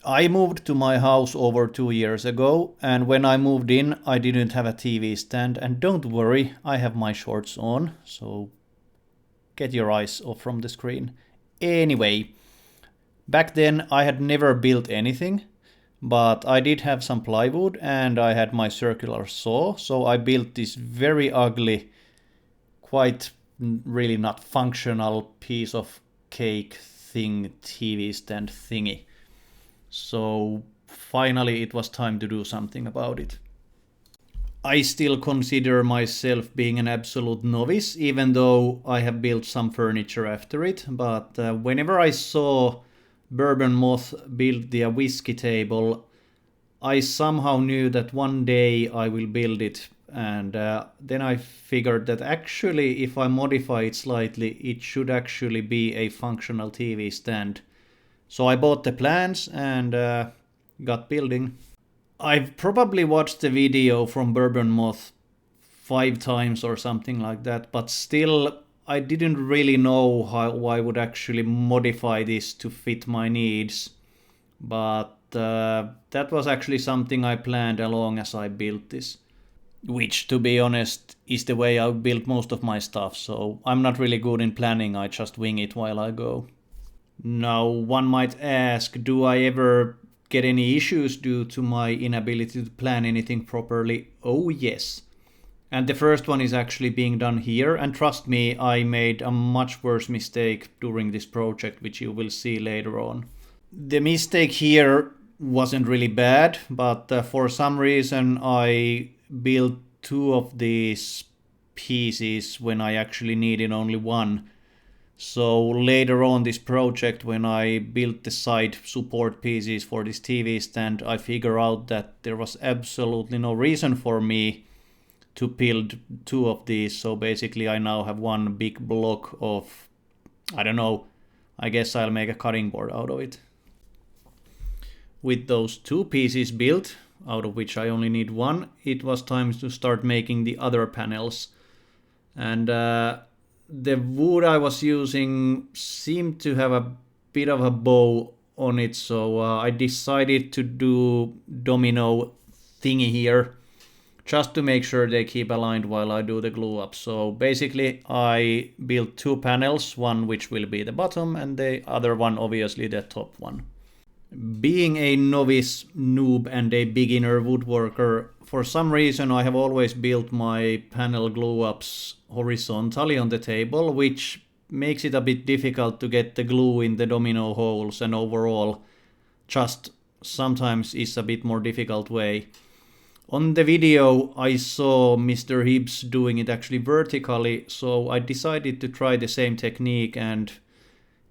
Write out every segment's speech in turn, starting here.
I moved to my house over 2 years ago, and when I moved in, I didn't have a TV stand. And don't worry, I have my shorts on, so get your eyes off from the screen. Anyway, back then I had never built anything, but I did have some plywood and I had my circular saw, so I built this very ugly, quite really not functional piece of cake thing, TV stand thingy. So finally it was time to do something about it. I still consider myself being an absolute novice, even though I have built some furniture after it. But whenever I saw Bourbonmoth build the whiskey table, I somehow knew that one day I will build it. And then I figured that actually, if I modify it slightly, it should actually be a functional TV stand. So I bought the plans and got building. I've probably watched the video from Bourbonmoth 5 times or something like that, but still I didn't really know how I would actually modify this to fit my needs. But that was actually something I planned along as I built this. Which, to be honest, is the way I built most of my stuff, so I'm not really good in planning, I just wing it while I go. Now, one might ask, do I ever get any issues due to my inability to plan anything properly? Oh yes. And the first one is actually being done here, and trust me, I made a much worse mistake during this project, which you will see later on. The mistake here wasn't really bad, but for some reason I built 2 of these pieces when I actually needed only one. So later on this project, when I built the side support pieces for this TV stand, I figured out that there was absolutely no reason for me to build 2 of these. So basically I now have one big block of, I don't know, I guess I'll make a cutting board out of it. With those 2 pieces built, out of which I only need one, it was time to start making the other panels. And the wood I was using seemed to have a bit of a bow on it, so I decided to do domino thingy here, just to make sure they keep aligned while I do the glue up. So basically I built 2 panels, one which will be the bottom and the other one obviously the top one. Being a novice, noob and a beginner woodworker, for some reason I have always built my panel glue-ups horizontally on the table, which makes it a bit difficult to get the glue in the domino holes, and overall just sometimes is a bit more difficult way. On the video I saw Mr. Hibbs doing it actually vertically, so I decided to try the same technique, and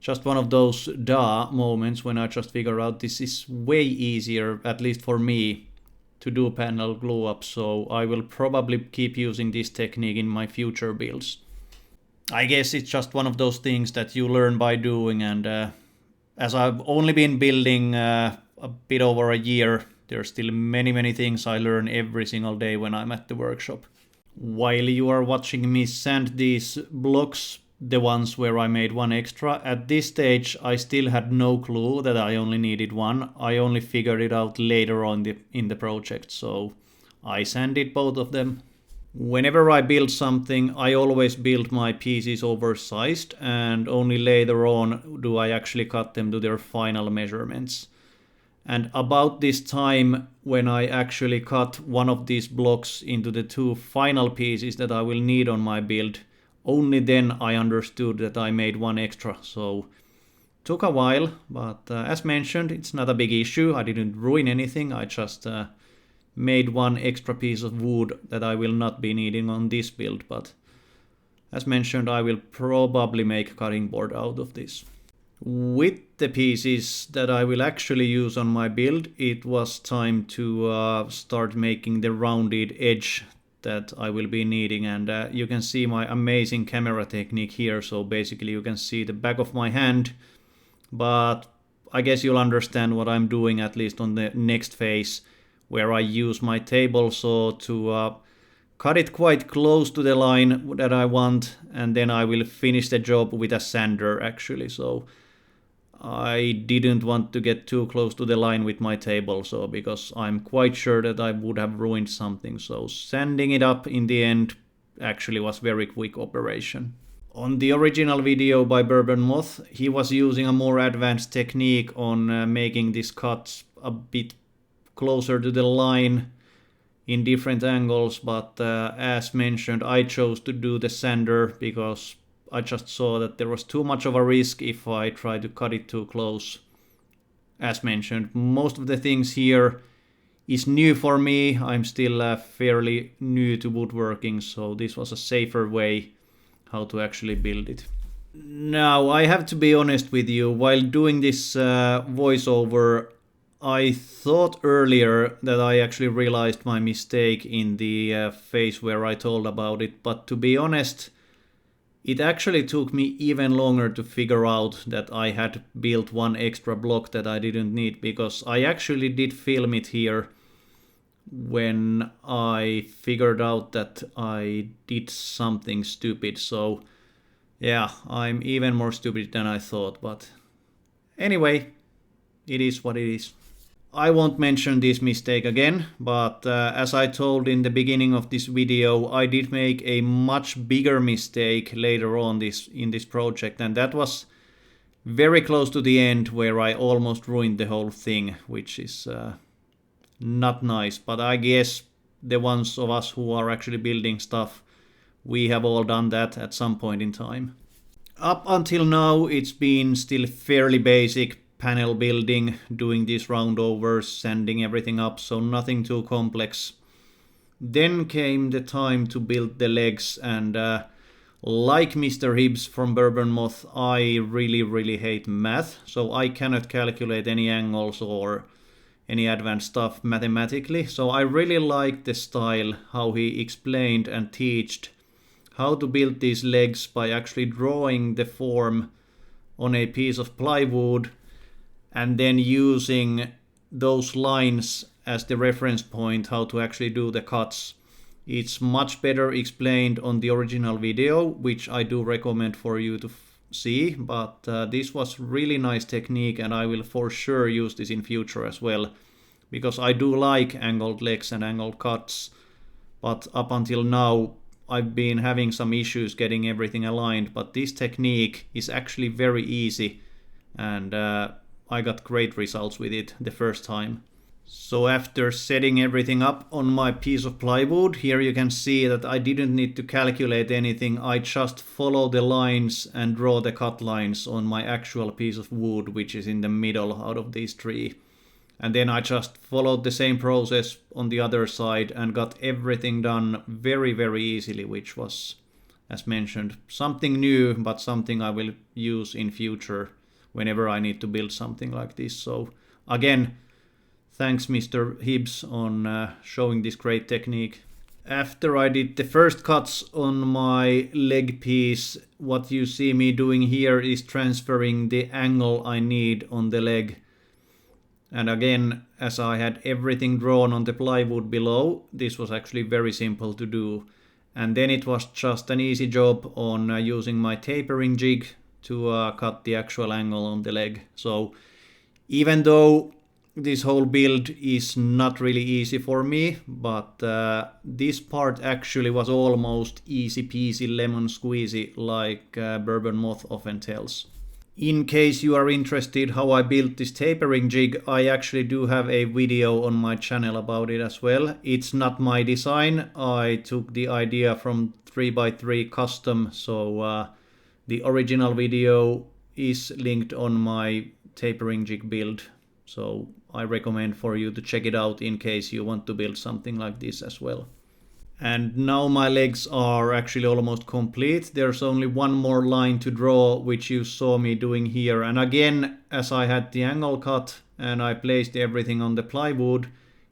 just one of those duh moments when I just figure out this is way easier, at least for me, to do panel glue up, so I will probably keep using this technique in my future builds. I guess it's just one of those things that you learn by doing, and as I've only been building a bit over a year, there's still many things I learn every single day when I'm at the workshop. While you are watching me sand these blocks, the ones where I made one extra, at this stage I still had no clue that I only needed one. I only figured it out later on in the project, so I sanded both of them. Whenever I build something, I always build my pieces oversized, and only later on do I actually cut them to their final measurements. And about this time, when I actually cut one of these blocks into the 2 final pieces that I will need on my build, only then I understood that I made one extra, so took a while, but as mentioned, it's not a big issue. I didn't ruin anything, I just made one extra piece of wood that I will not be needing on this build, but as mentioned, I will probably make a cutting board out of this. With the pieces that I will actually use on my build, it was time to start making the rounded edge that I will be needing, and you can see my amazing camera technique here. So basically you can see the back of my hand, but I guess you'll understand what I'm doing at least on the next phase, where I use my table saw to cut it quite close to the line that I want, and then I will finish the job with a sander actually. So I didn't want to get too close to the line with my table, so because I'm quite sure that I would have ruined something. So sanding it up in the end actually was very quick operation. On the original video by Bourbonmoth, he was using a more advanced technique on making these cuts a bit closer to the line in different angles, but as mentioned, I chose to do the sander because I just saw that there was too much of a risk if I tried to cut it too close. As mentioned, most of the things here is new for me. I'm still fairly new to woodworking, so this was a safer way how to actually build it. Now, I have to be honest with you, while doing this voiceover, I thought earlier that I actually realized my mistake in the phase where I told about it, but to be honest, it actually took me even longer to figure out that I had built one extra block that I didn't need, because I actually did film it here when I figured out that I did something stupid. So yeah, I'm even more stupid than I thought, but anyway, it is what it is. I won't mention this mistake again, but as I told in the beginning of this video, I did make a much bigger mistake later on in this project, and that was very close to the end where I almost ruined the whole thing, which is not nice. But I guess the ones of us who are actually building stuff, we have all done that at some point in time. Up until now, it's been still fairly basic panel building, doing these roundovers, sanding everything up, so nothing too complex. Then came the time to build the legs, and like Mr. Hibbs from Bourbonmoth, I really hate math, so I cannot calculate any angles or any advanced stuff mathematically. So I really liked the style, how he explained and taught how to build these legs by actually drawing the form on a piece of plywood and then using those lines as the reference point how to actually do the cuts. It's much better explained on the original video, which I do recommend for you to see, but this was really nice technique, and I will for sure use this in future as well, because I do like angled legs and angled cuts, but up until now I've been having some issues getting everything aligned, but this technique is actually very easy, and I got great results with it the first time. So after setting everything up on my piece of plywood, here you can see that I didn't need to calculate anything. I just follow the lines and draw the cut lines on my actual piece of wood, which is in the middle out of these three. And then I just followed the same process on the other side and got everything done very easily, which was, as mentioned, something new, but something I will use in future whenever I need to build something like this. So again, thanks Mr. Hibbs on showing this great technique. After I did the first cuts on my leg piece, what you see me doing here is transferring the angle I need on the leg. And again, as I had everything drawn on the plywood below, this was actually very simple to do. And then it was just an easy job on using my tapering jig to cut the actual angle on the leg. So even though this whole build is not really easy for me, but this part actually was almost easy peasy lemon squeezy, like Bourbonmoth often tells. In case you are interested how I built this tapering jig, I actually do have a video on my channel about it as well. It's not my design, I took the idea from 3x3 Custom, so the original video is linked on my tapering jig build. So I recommend for you to check it out in case you want to build something like this as well. And now my legs are actually almost complete. There's only one more line to draw, which you saw me doing here. And again, as I had the angle cut and I placed everything on the plywood,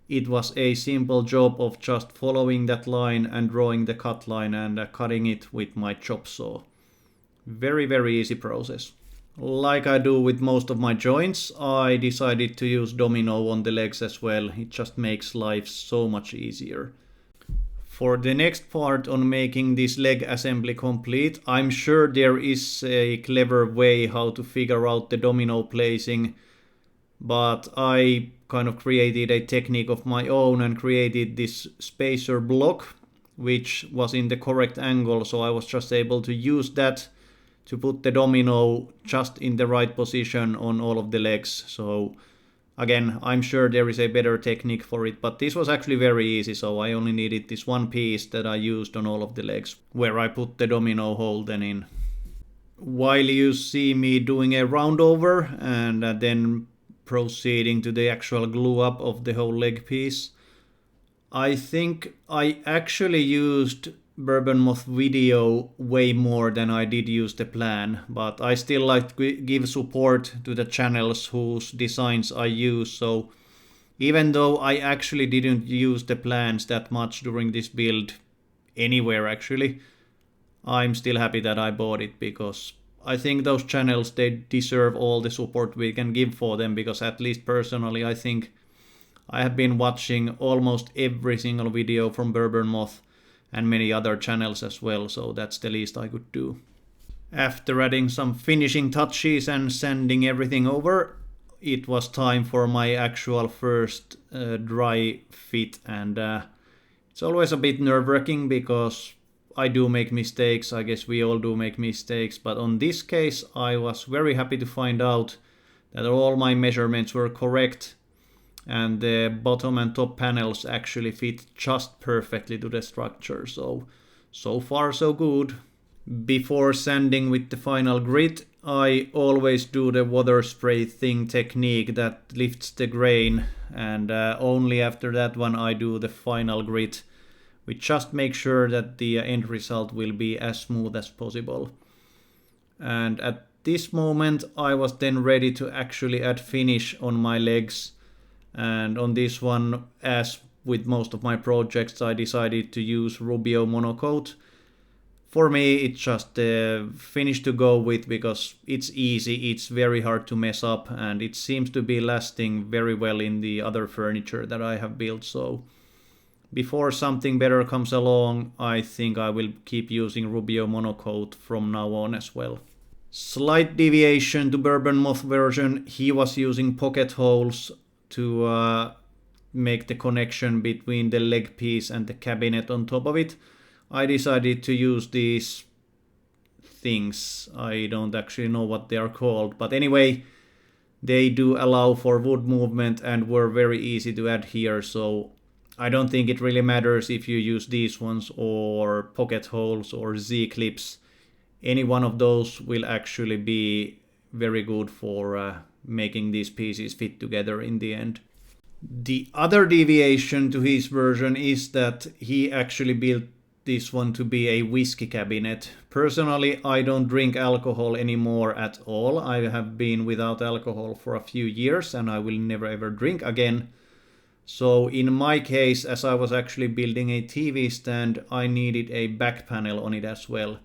it was a simple job of just following that line and drawing the cut line and cutting it with my chop saw. Very easy process. Like I do with most of my joints, I decided to use domino on the legs as well. It just makes life so much easier. For the next part on making this leg assembly complete, I'm sure there is a clever way how to figure out the domino placing, but I kind of created a technique of my own and created this spacer block which was in the correct angle, so I was just able to use that to put the domino just in the right position on all of the legs. So again, I'm sure there is a better technique for it, but this was actually very easy, so I only needed this one piece that I used on all of the legs, where I put the domino hole then in. While you see me doing a roundover and then proceeding to the actual glue up of the whole leg piece, I think I actually used Bourbonmoth video way more than I did use the plan, but I still like to give support to the channels whose designs I use, so even though I actually didn't use the plans that much during this build anywhere actually, I'm still happy that I bought it, because I think those channels, they deserve all the support we can give for them, because at least personally I think I have been watching almost every single video from Bourbonmoth and many other channels as well, so that's the least I could do. After adding some finishing touches and sanding everything over, it was time for my actual first dry fit, and it's always a bit nerve-wracking because I do make mistakes. I guess we all do make mistakes, but on this case I was very happy to find out that all my measurements were correct and the bottom and top panels actually fit just perfectly to the structure, so far so good. Before sanding with the final grit, I always do the water spray thing technique that lifts the grain, and only after that one I do the final grit, which just makes sure that the end result will be as smooth as possible. And at this moment I was then ready to actually add finish on my legs, and on this one, as with most of my projects, I decided to use Rubio monocoat. For me it's just the finish to go with, because it's easy, it's very hard to mess up, and it seems to be lasting very well in the other furniture that I have built, so before something better comes along, I think I will keep using Rubio monocoat from now on as well. Slight deviation to Bourbonmoth version, he was using pocket holes to make the connection between the leg piece and the cabinet on top of it. I decided to use these things, I don't actually know what they are called, but anyway, they do allow for wood movement and were very easy to add here, so I don't think it really matters if you use these ones or pocket holes or Z-clips. Any one of those will actually be very good for making these pieces fit together in the end. The other deviation to his version is that he actually built this one to be a whiskey cabinet. Personally, I don't drink alcohol anymore at all. I have been without alcohol for a few years and I will never ever drink again. So in my case, as I was actually building a TV stand, I needed a back panel on it as well.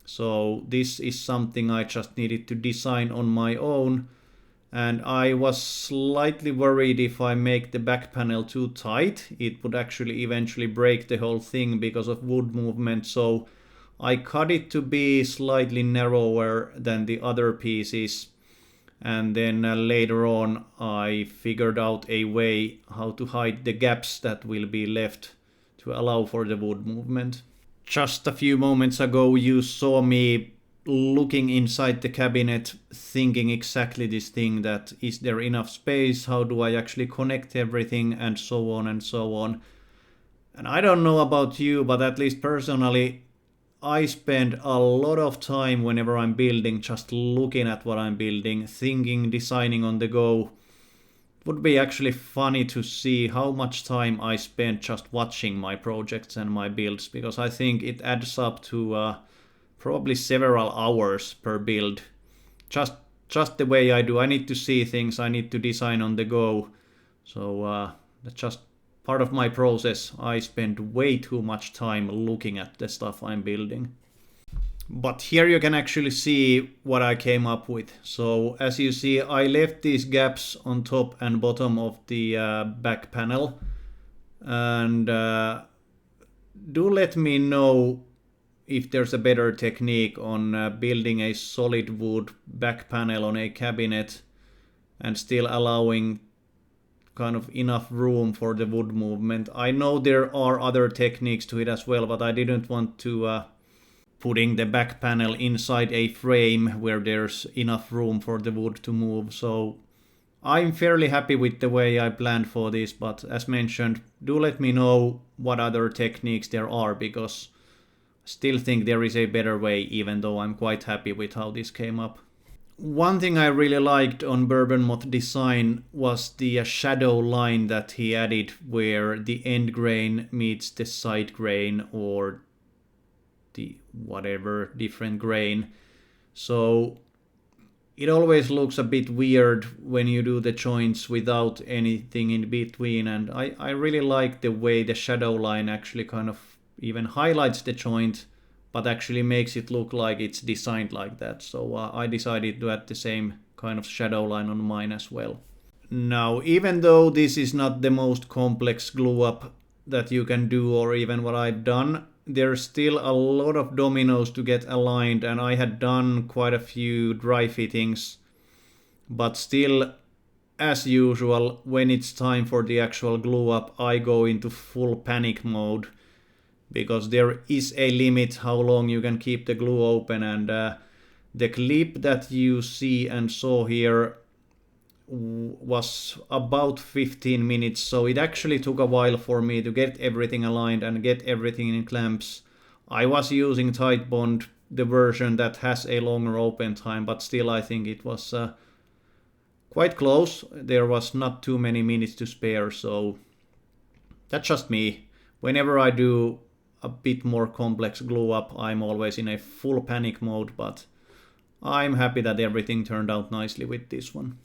So this is something I just needed to design on my own, and I was slightly worried if I make the back panel too tight, it would actually eventually break the whole thing because of wood movement, so I cut it to be slightly narrower than the other pieces. And then later on I figured out a way how to hide the gaps that will be left to allow for the wood movement. Just a few moments ago you saw me looking inside the cabinet, thinking exactly this thing, that is there enough space, how do I actually connect everything, and so on and so on. And I don't know about you, but at least personally I spend a lot of time whenever I'm building just looking at what I'm building, thinking, designing on the go. It would be actually funny to see how much time I spend just watching my projects and my builds, because I think it adds up to probably several hours per build. Just the way I do. I need to see things, I need to design on the go. So that's just part of my process. I spend way too much time looking at the stuff I'm building. But here you can actually see what I came up with. So as you see, I left these gaps on top and bottom of the back panel, and do let me know if there's a better technique on building a solid wood back panel on a cabinet and still allowing kind of enough room for the wood movement. I know there are other techniques to it as well, but I didn't want to putting the back panel inside a frame where there's enough room for the wood to move. So I'm fairly happy with the way I planned for this, but as mentioned, do let me know what other techniques there are, because I still think there is a better way, even though I'm quite happy with how this came up. One thing I really liked on Bourbonmoth design was the shadow line that he added, where the end grain meets the side grain or the whatever different grain. So it always looks a bit weird when you do the joints without anything in between, and I really like the way the shadow line actually kind of even highlights the joint, but actually makes it look like it's designed like that. So I decided to add the same kind of shadow line on mine as well. Now, even though this is not the most complex glue up that you can do, or even what I've done, there's still a lot of dominoes to get aligned, and I had done quite a few dry fittings, but still, as usual, when it's time for the actual glue up, I go into full panic mode, because there is a limit how long you can keep the glue open, and the clip that you see and saw here was about 15 minutes, so it actually took a while for me to get everything aligned and get everything in clamps. I was using Titebond, the version that has a longer open time, but still I think it was quite close. There was not too many minutes to spare, so that's just me. Whenever I do a bit more complex glue up, I'm always in a full panic mode, but I'm happy that everything turned out nicely with this one.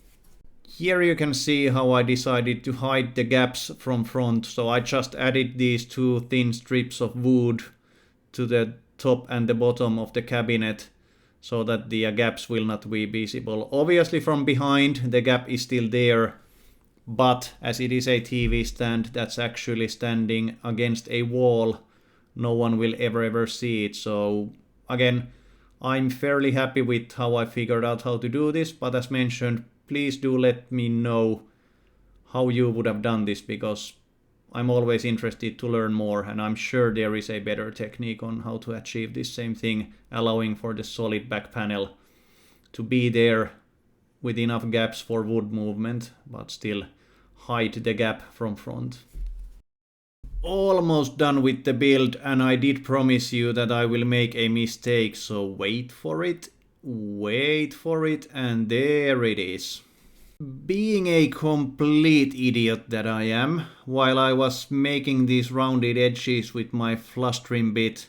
Here you can see how I decided to hide the gaps from front, so I just added these two thin strips of wood to the top and the bottom of the cabinet so that the gaps will not be visible. Obviously from behind the gap is still there, but as it is a TV stand that's actually standing against a wall, no one will ever see it. So again, I'm fairly happy with how I figured out how to do this, but as mentioned, please do let me know how you would have done this, because I'm always interested to learn more, and I'm sure there is a better technique on how to achieve this same thing, allowing for the solid back panel to be there with enough gaps for wood movement, but still hide the gap from front. Almost done with the build, and I did promise you that I will make a mistake, so wait for it, and there it is. Being a complete idiot that I am, while I was making these rounded edges with my flush trim bit,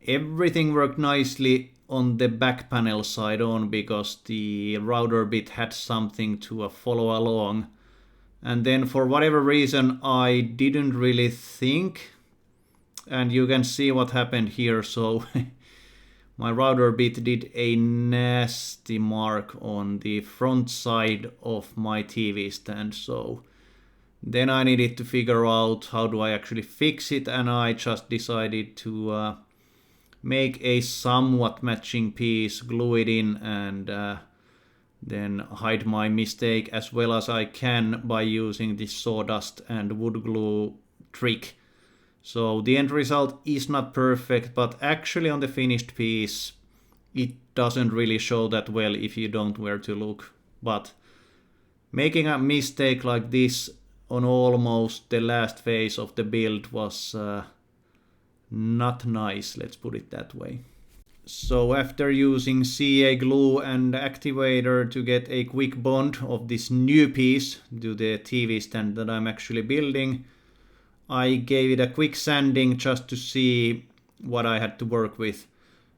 everything worked nicely on the back panel side on, because the router bit had something to follow along. And then for whatever reason I didn't really think, and you can see what happened here. So my router bit did a nasty mark on the front side of my TV stand. So then I needed to figure out how do I actually fix it, and I just decided to make a somewhat matching piece, glue it in, and then hide my mistake as well as I can by using this sawdust and wood glue trick. So the end result is not perfect, but actually on the finished piece it doesn't really show that well if you don't where to look. But making a mistake like this on almost the last phase of the build was not nice, let's put it that way. So after using CA glue and activator to get a quick bond of this new piece to the TV stand that I'm actually building, I gave it a quick sanding just to see what I had to work with.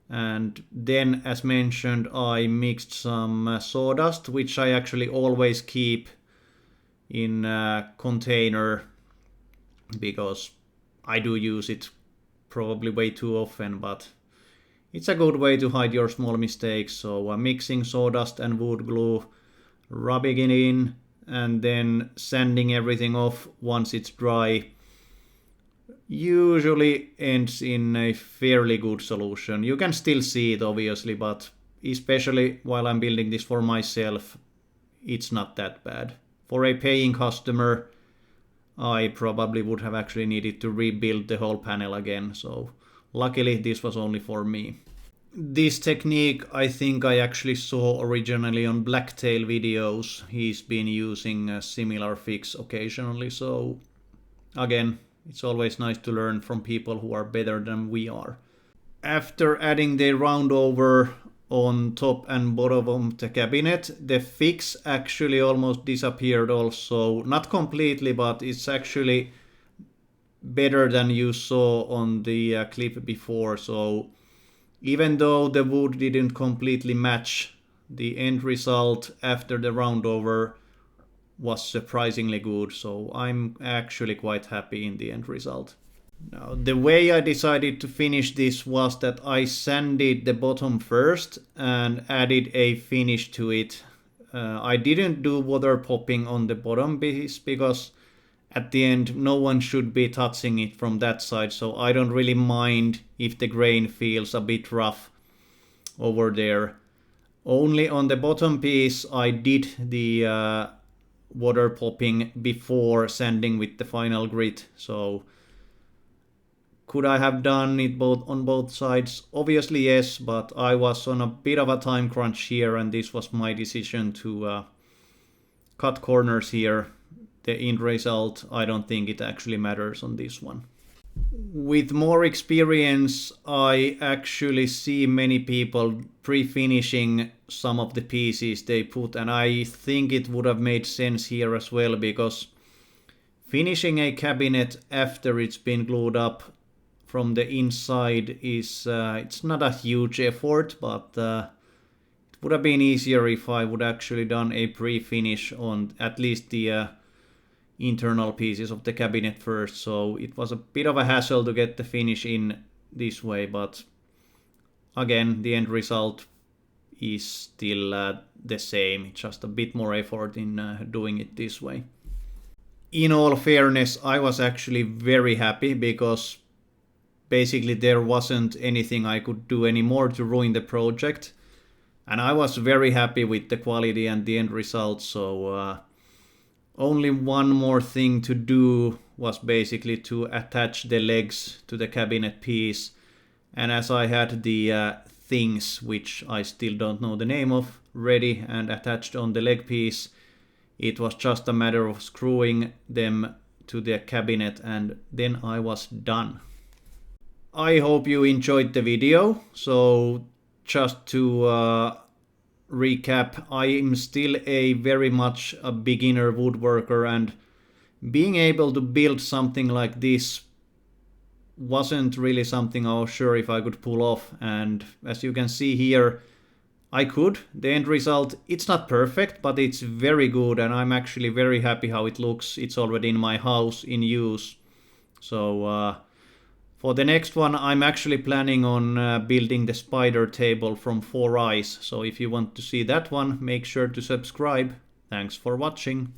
And then, as mentioned, I mixed some sawdust, which I actually always keep in a container because I do use it probably way too often, but it's a good way to hide your small mistakes. So mixing sawdust and wood glue, rubbing it in, and then sanding everything off once it's dry. usually ends in a fairly good solution. You can still see it obviously, but especially while I'm building this for myself, it's not that bad. For a paying customer, I probably would have actually needed to rebuild the whole panel again, so luckily this was only for me. This technique I think I actually saw originally on Blacktail videos. He's been using a similar fix occasionally, so again, it's always nice to learn from people who are better than we are. After adding the roundover on top and bottom of the cabinet, the fix actually almost disappeared also. Not completely, but it's actually better than you saw on the clip before. So even though the wood didn't completely match, the end result after the roundover was surprisingly good. So I'm actually quite happy in the end result. Now, the way I decided to finish this was that I sanded the bottom first and added a finish to it. I didn't do water popping on the bottom piece because at the end no one should be touching it from that side, so I don't really mind if the grain feels a bit rough over there. Only on the bottom piece I did the water popping before sanding with the final grit, so could I have done it on both sides? Obviously yes, but I was on a bit of a time crunch here and this was my decision to cut corners here. The end result, I don't think it actually matters on this one. With more experience, I actually see many people pre-finishing some of the pieces they put, and I think it would have made sense here as well, because finishing a cabinet after it's been glued up from the inside is it's not a huge effort, but it would have been easier if I would actually done a pre-finish on at least the internal pieces of the cabinet first. So it was a bit of a hassle to get the finish in this way, but again, the end result is still the same. It's just a bit more effort in doing it this way. In all fairness, I was actually very happy because basically there wasn't anything I could do anymore to ruin the project. And I was very happy with the quality and the end result, so only one more thing to do was basically to attach the legs to the cabinet piece. And as I had the things, which I still don't know the name of, ready and attached on the leg piece, it was just a matter of screwing them to the cabinet and then I was done. I hope you enjoyed the video. So just to recap, I am still very much a beginner woodworker, and being able to build something like this wasn't really something I was sure if I could pull off, and as you can see here, I could. The end result, it's not perfect, but it's very good, and I'm actually very happy how it looks. It's already in my house in use. So for the next one, I'm actually planning on building the spider table from 4 eyes. So if you want to see that one, make sure to subscribe. Thanks for watching.